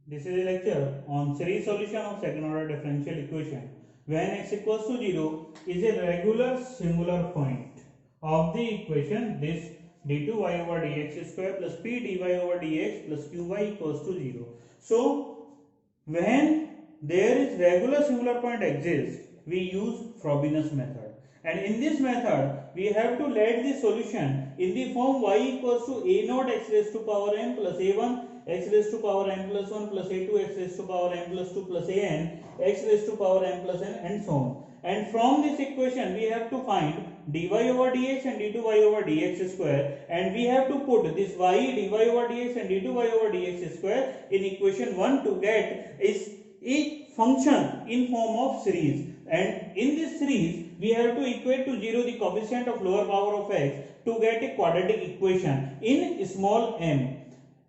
This is a lecture on series solution of second order differential equation when x equals to 0 is a regular singular point of the equation. This d2y over dx square plus p dy over dx plus qy equals to 0. So when there is regular singular point exists, we use Frobenius method, and in this method we have to let the solution in the form y equals to a naught x raised to power m plus a1 x raised to power m plus 1 plus a2 x raised to power m plus 2 plus an x raised to power m plus n and so on. And from this equation we have to find dy over dx and d2y over dx square, and we have to put this y dy over dx and d2y over dx square in equation 1 to get is a function in form of series. And in this series we have to equate to 0 the coefficient of lower power of x to get a quadratic equation in small m,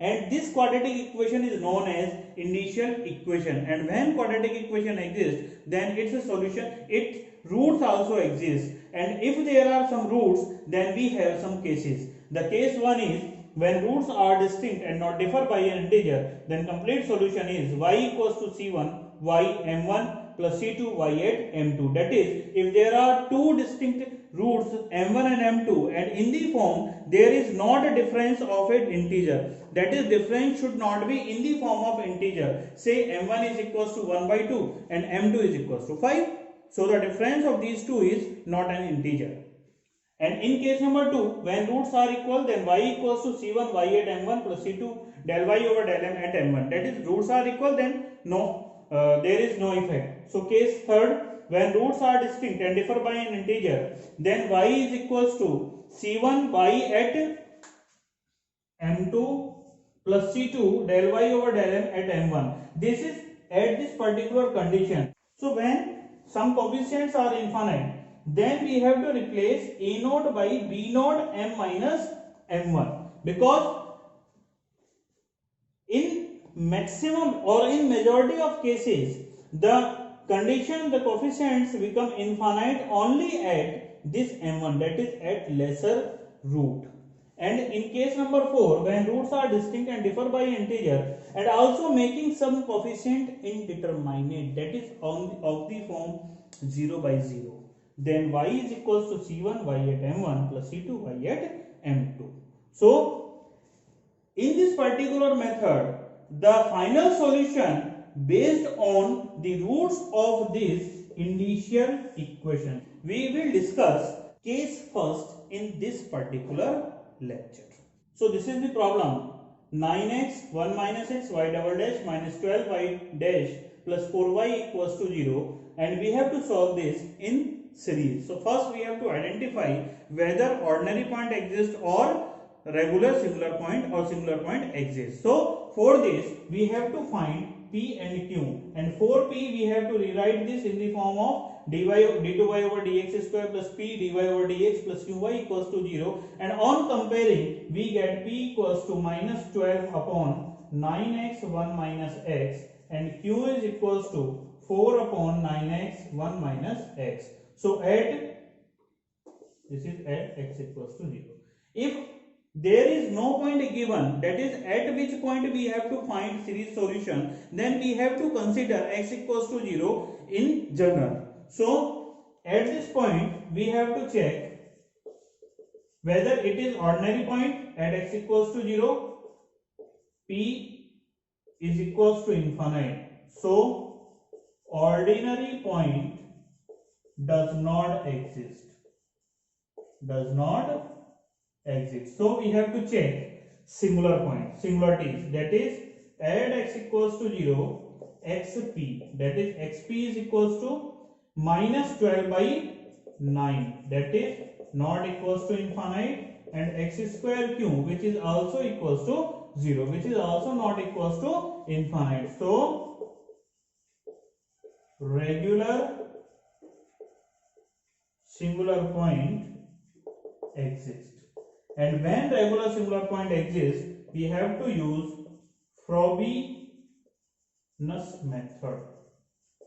and this quadratic equation is known as initial equation. And when quadratic equation exists, then its a solution, its roots also exist, and if there are some roots, then we have some cases. The case 1 is when roots are distinct and not differ by an integer, then complete solution is y equals to c1 y m1 plus c2 y at m2. That is, if there are two distinct roots m1 and m2, and in the form there is not a difference of an integer, that is, difference should not be in the form of integer. Say m1 is equals to 1 by 2 and m2 is equals to 5. So the difference of these two is not an integer. And in case number 2, when roots are equal, then y equals to c1 y at m1 plus c2 del y over del m at m1. That is, roots are equal, then there is no effect. So case third, when roots are distinct and differ by an integer, then y is equals to c1 y at m2 plus c2 del y over del m at m1. This is at this particular condition. So when some coefficients are infinite, then we have to replace a naught by b naught m minus m1, because in maximum or in majority of cases the condition, the coefficients become infinite only at this m1, that is at lesser root. And in case number 4, when roots are distinct and differ by integer and also making some coefficient indeterminate, that is of the form 0 by 0, then y is equals to c1 y at m1 plus c2 y at m2. So in this particular method, the final solution based on the roots of this initial equation. We will discuss case first in this particular lecture. So this is the problem: 9x 1 minus x y double dash minus 12y dash plus 4y equals to 0, and we have to solve this in series. So first we have to identify whether ordinary point exists or regular singular point or singular point exists. So for this we have to find p and q, and for p we have to rewrite this in the form of d2y over dx square plus p dy over dx plus qy equals to 0, and on comparing we get p equals to minus 12 upon 9x 1 minus x, and q is equals to 4 upon 9x 1 minus x. So at this is at x equals to 0. If there is no point given, that is at which point we have to find series solution, then we have to consider x equals to 0 in general. So at this point we have to check whether it is ordinary point at x equals to 0, p is equals to infinite. So ordinary point does not exist. So we have to check singular point, singularities, that is at x equals to 0, xp, that is xp is equals to minus 12 by 9, that is not equals to infinite, and x square q, which is also equals to 0, which is also not equals to infinite. So regular singular point exists. And when regular singular point exists, we have to use Frobenius method.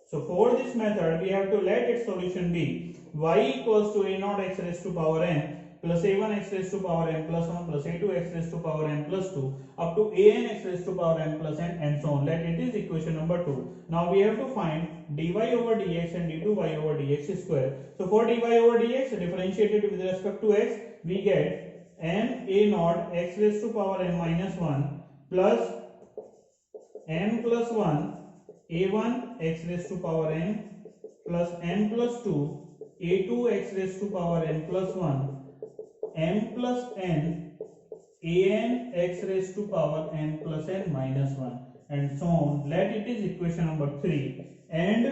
So for this method, we have to let its solution be y equals to a naught x raised to power n plus a1 x raised to power n plus 1 plus a2 x raised to power n plus 2 up to an x raised to power n plus n and so on. Let it is equation number 2. Now we have to find dy over dx and d2y over dx square. So for dy over dx differentiated with respect to x, we get m a naught x raised to power n minus 1 plus m plus 1 a1 x raised to power n plus n plus 2 a2 x raised to power n plus 1 m plus n an x raised to power n plus n minus 1 and so on. Let it is equation number 3 and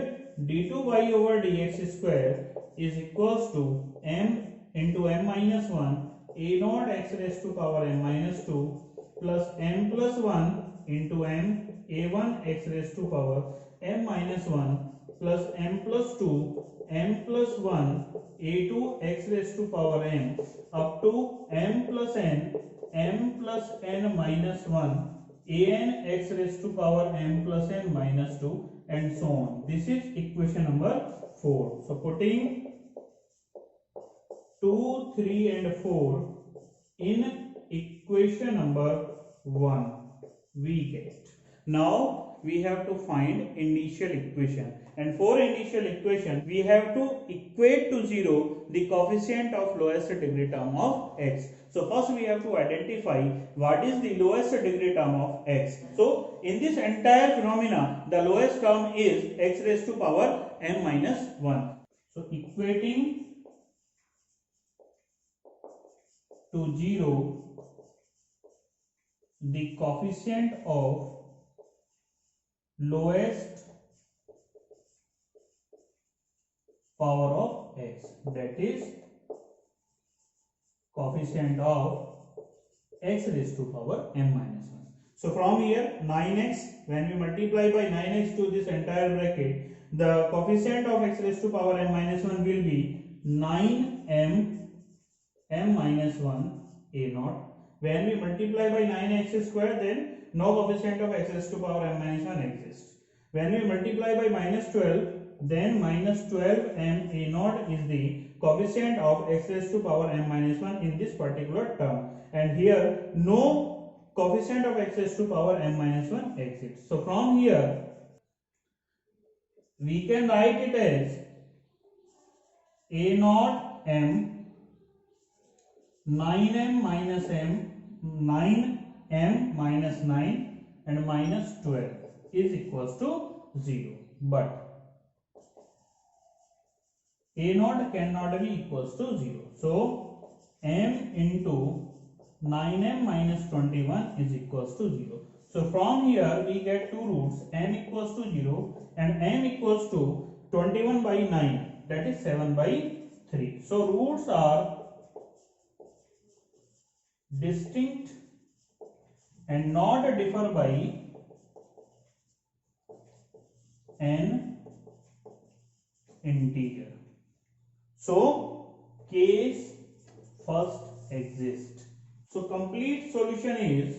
d2y over dx square is equals to m into m minus 1 a naught x raised to power n minus 2 plus m plus 1 into m a1 x raised to power m minus 1 plus m plus 2 m plus 1 a2 x raised to power m up to m plus n m plus n minus 1 an x raised to power m plus n minus 2 and so on. This is equation number 4. So putting 2, 3 and 4 in equation number 1 we get. Now we have to find initial equation, and for initial equation we have to equate to 0 the coefficient of lowest degree term of x. So first we have to identify what is the lowest degree term of x. So in this entire phenomena the lowest term is x raised to power m minus 1. So equating to 0 the coefficient of lowest power of x, that is coefficient of x raised to power m minus 1. So from here 9x, when we multiply by 9x to this entire bracket, the coefficient of x raised to power m minus 1 will be 9m m minus 1 a naught. When we multiply by 9x square, then no coefficient of x raised to power m minus 1 exists. When we multiply by minus 12, then minus 12m a naught is the coefficient of x raised to power m minus 1 in this particular term, and here no coefficient of x raised to power m minus 1 exists. So from here we can write it as a naught m 9m minus m 9m minus 9 and minus 12 is equals to 0, but a naught cannot be equals to 0. So m into 9m minus 21 is equals to 0. So from here we get two roots, m equals to 0 and m equals to 21 by 9, that is 7 by 3. So roots are distinct and not differ by an integer. So case first exists. So complete solution is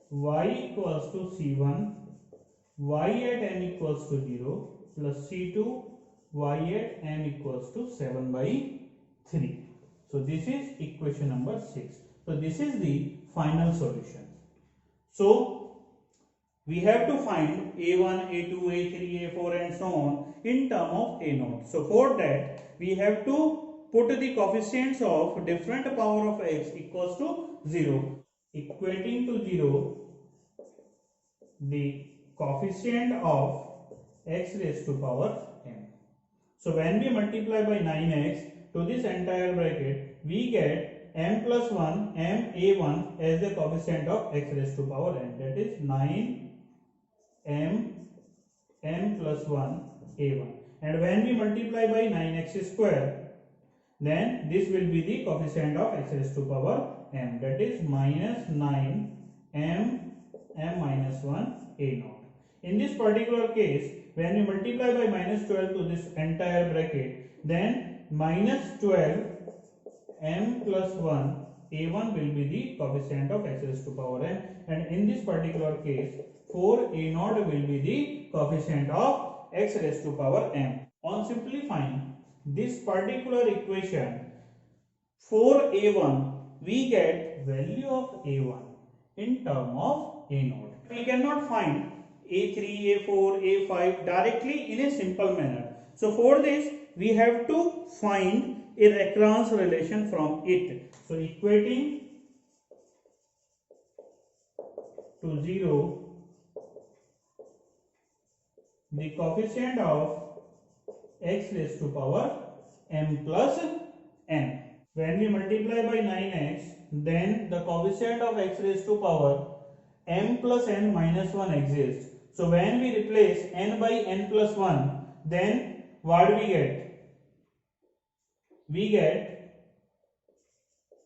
y equals to c1 y at m equals to 0 plus c2 y at m equals to 7 by 3. So this is equation number 6. So this is the final solution. So we have to find a1, a2, a3, a4 and so on in term of a naught. So for that we have to put the coefficients of different power of x equals to 0. Equating to 0 the coefficient of x raised to power m. So when we multiply by 9x to this entire bracket, we get m plus 1 m a1 as the coefficient of x raised to power n, that is 9 m plus 1 a1, and when we multiply by 9x square, then this will be the coefficient of x raised to power m, that is minus 9 m minus 1 a naught. In this particular case, when we multiply by minus 12 to this entire bracket, then minus 12 m plus 1 a1 will be the coefficient of x raised to power n, and in this particular case 4 a naught will be the coefficient of x raised to power m. On simplifying this particular equation for a1, we get value of a1 in term of a naught. We cannot find a3, a4, a5 directly in a simple manner. So for this we have to find a recurrence relation from it. So equating to 0 the coefficient of x raised to power m plus n. When we multiply by 9x, then the coefficient of x raised to power m plus n minus 1 exists. So when we replace n by n plus 1, then what do we get? We get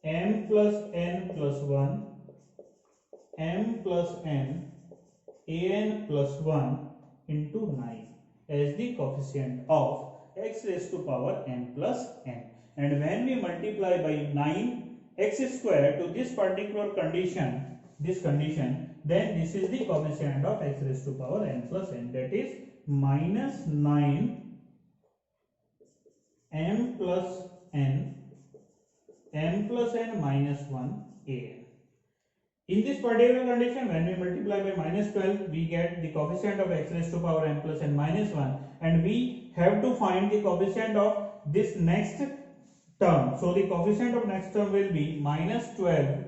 m plus n plus 1, m plus n, an plus 1 into 9 as the coefficient of x raised to power m plus n. And when we multiply by 9x square to this particular condition, then this is the coefficient of x raised to power n plus n, that is minus 9 m plus n, m plus n minus 1 an. In this particular condition, when we multiply by minus 12, we get the coefficient of x raised to power m plus n minus 1, and we have to find the coefficient of this next term. So the coefficient of next term will be minus 12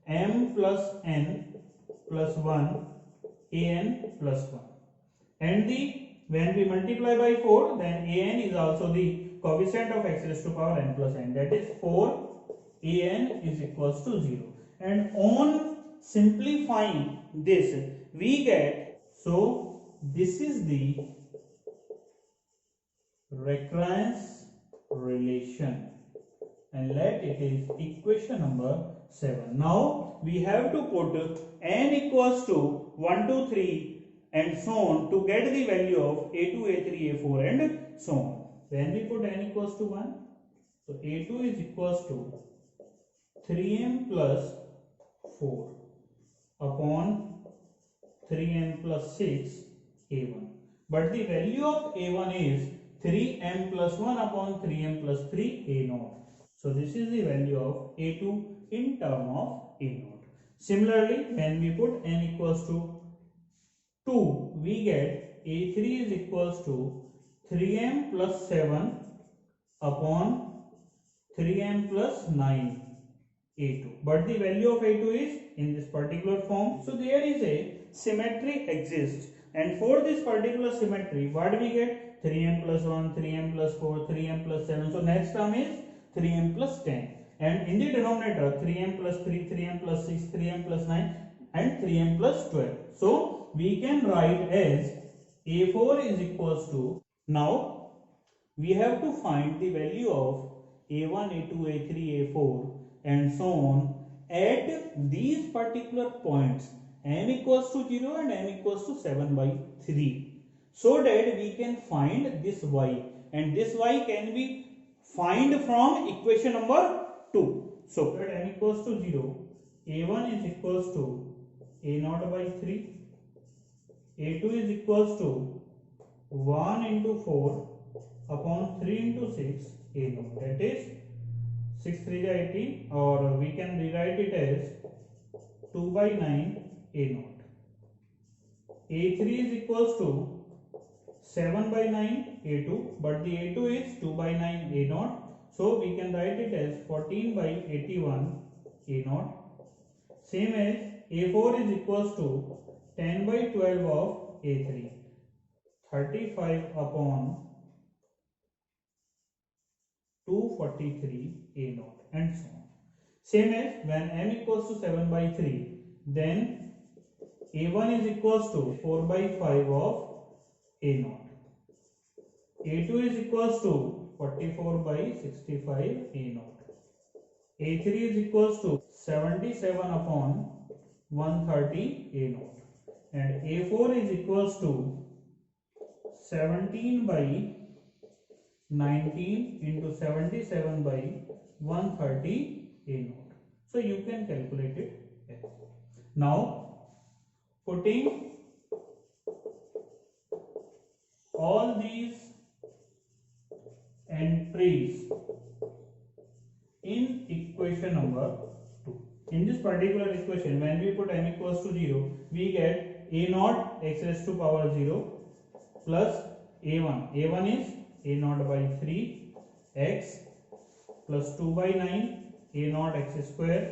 m plus n plus 1 an plus 1, and when we multiply by 4, then an is also the coefficient of x raised to power n plus n, that is 4 an is equals to 0. And on simplifying this, we get, so this is the recurrence relation, and let it is equation number 7. Now we have to put n equals to 1, 2, 3 and so on to get the value of a2, a3, a4 and so on. When we put n equals to 1, so a2 is equals to 3m plus 4 upon 3m plus 6 a1, but the value of a1 is 3m plus 1 upon 3m plus 3 a naught. So this is the value of a2 in term of a naught. Similarly, when we put n equals to 2, we get a3 is equals to 3m plus 7 upon 3m plus 9 a2, but the value of a2 is in this particular form. So there is a symmetry exists, and for this particular symmetry, what do we get? 3m plus 1, 3m plus 4, 3m plus 7. So next term is 3m plus 10, and in the denominator 3m plus 3, 3m plus 6, 3m plus 9 and 3m plus 12. So we can write as a4 is equals to, now we have to find the value of a1, a2, a3, a4 and so on at these particular points m equals to 0 and m equals to 7 by 3, so that we can find this y, and this y can be find from equation number 2. So at m equals to 0, a1 is equals to a0 by 3, a2 is equals to 1 into 4 upon 3 into 6 a0, that is 6 3 is 18, or we can rewrite it as 2 by 9 a0. a3 is equals to 7 by 9 a2, but the a2 is 2 by 9 a0, so we can write it as 14 by 81 a0. Same as a4 is equals to 10 by 12 of a3, 35 upon 243 a0 and so on. Same as when m equals to 7 by 3, then a1 is equals to 4 by 5 of a0, a2 is equals to 44 by 65 a0, a3 is equals to 77 upon 130 a0, and a4 is equals to 17 by 19 into 77 by 130 a0. So you can calculate it. Now putting all these entries in equation number 2. In this particular equation, when we put m equals to 0, we get a naught x raised to power 0 plus a1. a1 is a naught by 3 x plus 2 by 9 a naught x square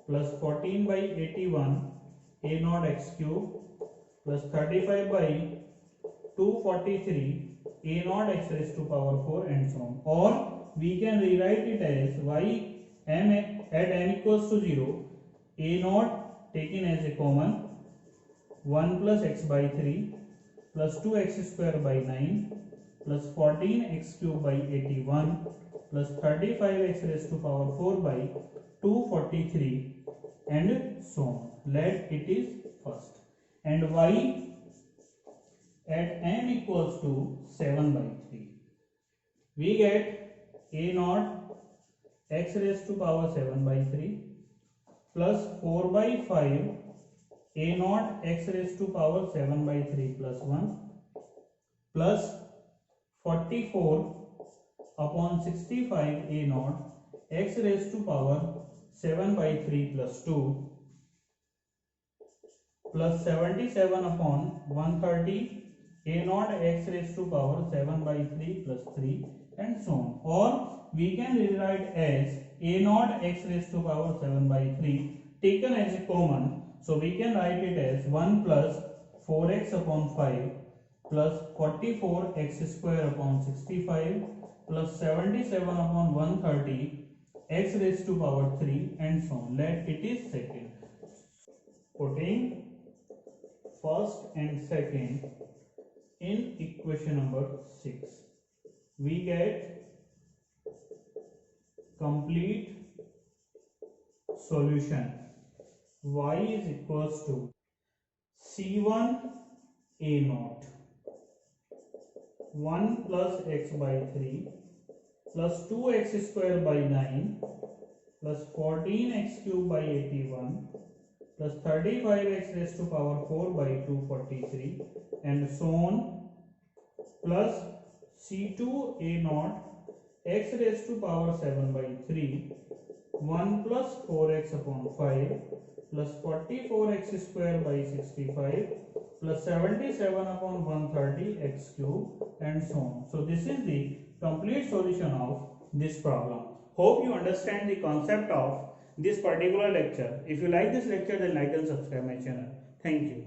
plus 14 by 81 a naught x cube plus 35 by 243 a naught x raised to power 4 and so on. Or we can rewrite it as y m at m equals to 0 a naught taken as a common 1 plus x by 3 plus 2x square by 9 plus 14x cube by 81 plus 35x raised to power 4 by 243 and so on. Let it is first. And y at m equals to 7 by 3. We get a naught x raised to power 7 by 3 plus 4 by 5 a naught x raised to power 7 by 3 plus 1 plus 44 upon 65 a naught x raised to power 7 by 3 plus 2 plus 77 upon 130 a naught x raised to power 7 by 3 plus 3 and so on. Or we can rewrite as a naught x raised to power 7 by 3 taken as a common. So we can write it as 1 plus 4x upon 5 plus 44x square upon 65 plus 77 upon 130 x raised to power 3 and so on. Let it is second. Putting first and second in equation number 6, we get complete solution. Y is equals to C1 a naught 1 plus x by 3 plus 2x square by 9 plus 14x cube by 81 plus 35x raised to power 4 by 243 and so on plus C2 a naught x raised to power 7 by 3 1 plus 4x upon 5 plus 44x square by 65 plus 77 upon 130 x cube and so on. So this is the complete solution of this problem. Hope you understand the concept of this particular lecture. If you like this lecture, then like and subscribe my channel. Thank you.